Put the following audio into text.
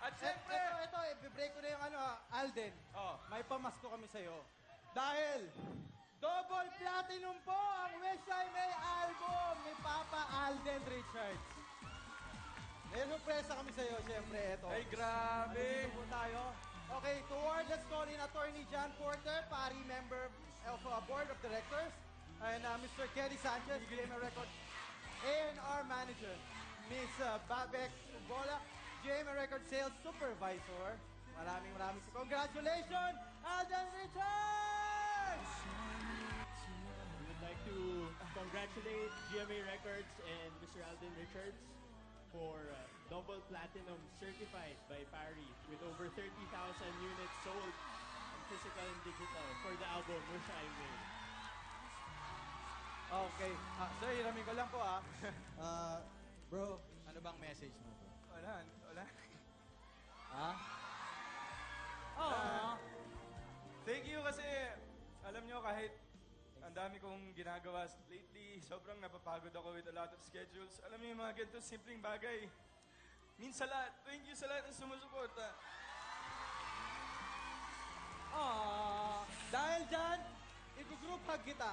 At syempre, Ito, i-break ko na yung Alden. Oh. May pamasko kami sa'yo. Dahil, double platinum po ang Wish I May album ni Papa Alden Richards. May sorpresa kami sa'yo, syempre, ito. ay grabe. Dito po tayo. Okay, toward, let's call in Attorney John Porter, PARI member of Board of Directors, and Mr. Kelly Sanchez, GMA Records A&R Manager, Miss Babek Ubola, GMA Records Sales Supervisor. Maraming congratulations, Alden Richards! We would like to congratulate GMA Records and Mr. Alden Richards for double platinum certified by PARI with over 30,000 units sold in physical and digital for the album Wish I May. Okay, sir, hiramin ko lang po Bro, ano bang message mo, bro? Wala. Thank you kasi, alam nyo, kahit ang dami kong ginagawa lately, sobrang napapagod ako with a lot of schedules. Alam niyo yung mga ganito, simpleng bagay. Means sa lahat. Thank you sa lahat ng sumusuporta. Dahil dyan, i-group hug kita.